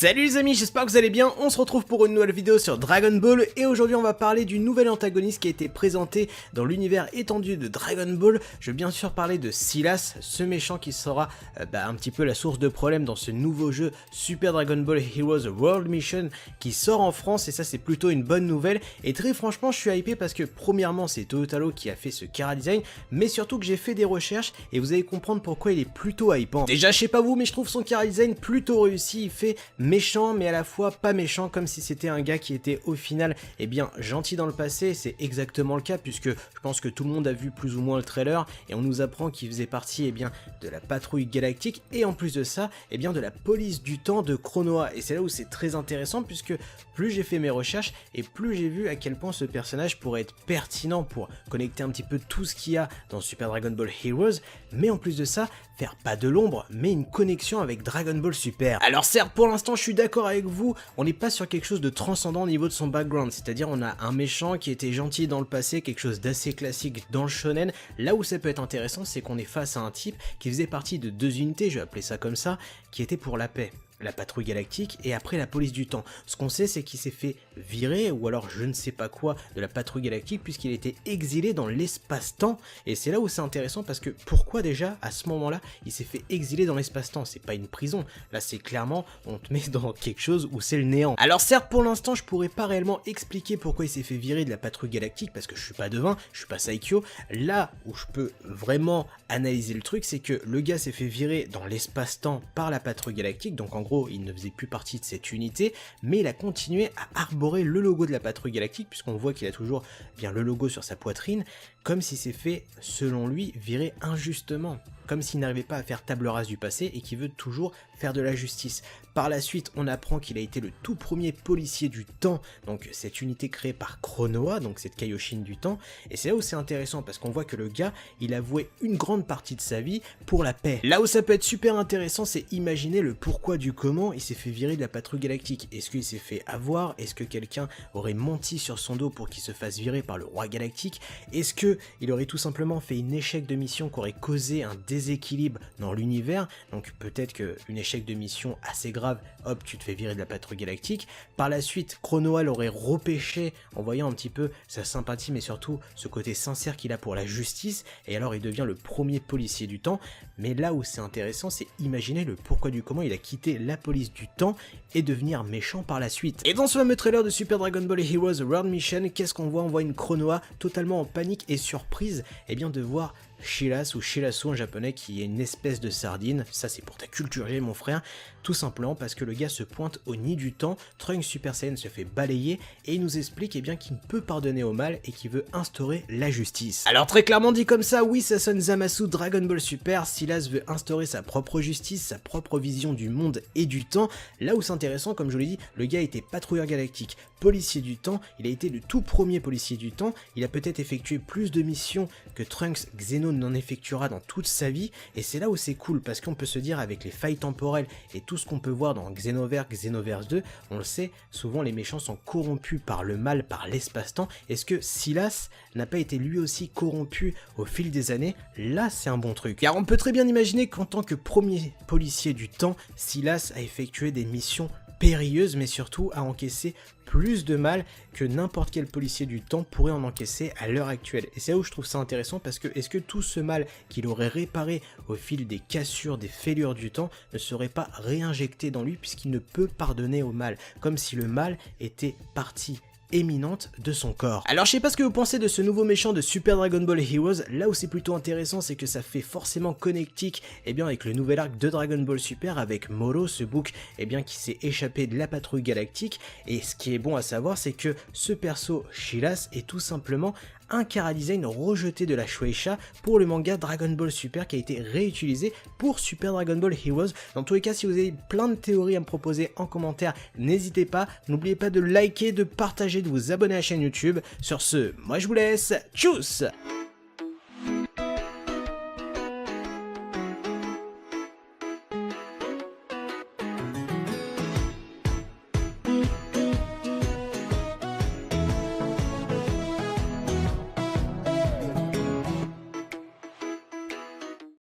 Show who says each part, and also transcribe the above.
Speaker 1: Salut les amis, j'espère que vous allez bien. On se retrouve pour une nouvelle vidéo sur Dragon Ball et aujourd'hui on va parler du nouvel antagoniste qui a été présenté dans l'univers étendu de Dragon Ball. Je vais bien sûr parler de Silas, ce méchant qui sera un petit peu la source de problème dans ce nouveau jeu Super Dragon Ball Heroes World Mission qui sort en France, et ça c'est plutôt une bonne nouvelle. Et très franchement je suis hypé parce que premièrement c'est Toyotaro qui a fait ce chara design, mais surtout que j'ai fait des recherches et vous allez comprendre pourquoi il est plutôt hypant. Déjà je sais pas vous, mais je trouve son chara design plutôt réussi. Il fait méchant mais à la fois pas méchant, comme si c'était un gars qui était au final gentil dans le passé. C'est exactement le cas puisque je pense que tout le monde a vu plus ou moins le trailer et on nous apprend qu'il faisait partie de la patrouille galactique et en plus de ça de la police du temps de Kronoa. Et c'est là où c'est très intéressant puisque plus j'ai fait mes recherches et plus j'ai vu à quel point ce personnage pourrait être pertinent pour connecter un petit peu tout ce qu'il y a dans Super Dragon Ball Heroes, mais en plus de ça faire pas de l'ombre mais une connexion avec Dragon Ball Super. Alors certes pour l'instant je suis d'accord avec vous, on n'est pas sur quelque chose de transcendant au niveau de son background, c'est-à-dire on a un méchant qui était gentil dans le passé, quelque chose d'assez classique dans le shonen. Là où ça peut être intéressant c'est qu'on est face à un type qui faisait partie de deux unités, je vais appeler ça comme ça, qui étaient pour la paix. La patrouille galactique et après la police du temps. Ce qu'on sait c'est qu'il s'est fait virer ou alors je ne sais pas quoi de la patrouille galactique puisqu'il était exilé dans l'espace-temps, et c'est là où c'est intéressant parce que pourquoi déjà à ce moment-là il s'est fait exiler dans l'espace-temps? C'est pas une prison, là c'est clairement on te met dans quelque chose où c'est le néant. Alors certes pour l'instant je pourrais pas réellement expliquer pourquoi il s'est fait virer de la patrouille galactique parce que je suis pas devin, je suis pas Saikyo. Là où je peux vraiment analyser le truc c'est que le gars s'est fait virer dans l'espace-temps par la patrouille galactique, donc en gros il ne faisait plus partie de cette unité, mais il a continué à arborer le logo de la patrouille galactique puisqu'on voit qu'il a toujours le logo sur sa poitrine, comme s'il s'est fait, selon lui, virer injustement, comme s'il n'arrivait pas à faire table rase du passé et qu'il veut toujours faire de la justice. Par la suite, on apprend qu'il a été le tout premier policier du temps, donc cette unité créée par Kronoa, donc cette Kaioshin du temps, et c'est là où c'est intéressant parce qu'on voit que le gars, il a voué une grande partie de sa vie pour la paix. Là où ça peut être super intéressant, c'est imaginer le pourquoi du comment il s'est fait virer de la patrouille galactique. Est-ce qu'il s'est fait avoir? Est-ce que quelqu'un aurait menti sur son dos pour qu'il se fasse virer par le roi galactique? Est-ce que il aurait tout simplement fait un échec de mission qui aurait causé un déséquilibre dans l'univers? Donc peut-être qu'un échec de mission assez grave, hop, tu te fais virer de la patrouille galactique. Par la suite, Kronoa l'aurait repêché en voyant un petit peu sa sympathie, mais surtout ce côté sincère qu'il a pour la justice, et alors il devient le premier policier du temps. Mais là où c'est intéressant, c'est imaginer le pourquoi du comment il a quitté la police du temps et devenir méchant par la suite. Et dans ce fameux trailer de Super Dragon Ball Heroes World Mission, qu'est-ce qu'on voit? On voit une Kronoa totalement en panique et surprise de voir Silas ou Shilasu en japonais, qui est une espèce de sardine. Ça c'est pour ta culture G mon frère, tout simplement parce que le gars se pointe au nid du temps, Trunks Super Saiyan se fait balayer et il nous explique qu'il ne peut pardonner au mal et qu'il veut instaurer la justice. Alors très clairement dit comme ça, oui ça sonne Zamasu Dragon Ball Super, Silas veut instaurer sa propre justice, sa propre vision du monde et du temps. Là où c'est intéressant, comme je vous l'ai dit, le gars était patrouilleur galactique, policier du temps, il a été le tout premier policier du temps, il a peut-être effectué plus de missions que Trunks Xeno n'en effectuera dans toute sa vie, et c'est là où c'est cool parce qu'on peut se dire avec les failles temporelles et tout ce qu'on peut voir dans Xenoverse, Xenoverse 2, on le sait, souvent les méchants sont corrompus par le mal, par l'espace-temps. Est-ce que Silas n'a pas été lui aussi corrompu au fil des années? Là c'est un bon truc, car on peut très bien imaginer qu'en tant que premier policier du temps, Silas a effectué des missions périlleuse, mais surtout à encaisser plus de mal que n'importe quel policier du temps pourrait en encaisser à l'heure actuelle. Et c'est là où je trouve ça intéressant parce que est-ce que tout ce mal qu'il aurait réparé au fil des cassures, des fêlures du temps ne serait pas réinjecté dans lui puisqu'il ne peut pardonner au mal, comme si le mal était parti éminente de son corps. Alors je sais pas ce que vous pensez de ce nouveau méchant de Super Dragon Ball Heroes. Là où c'est plutôt intéressant c'est que ça fait forcément connectique avec le nouvel arc de Dragon Ball Super avec Moro, ce bouc qui s'est échappé de la patrouille galactique. Et ce qui est bon à savoir c'est que ce perso Silas est tout simplement un chara design rejeté de la Shueisha pour le manga Dragon Ball Super qui a été réutilisé pour Super Dragon Ball Heroes. Dans tous les cas, si vous avez plein de théories à me proposer en commentaire, n'hésitez pas, n'oubliez pas de liker, de partager, de vous abonner à la chaîne YouTube. Sur ce, moi je vous laisse, tchuss!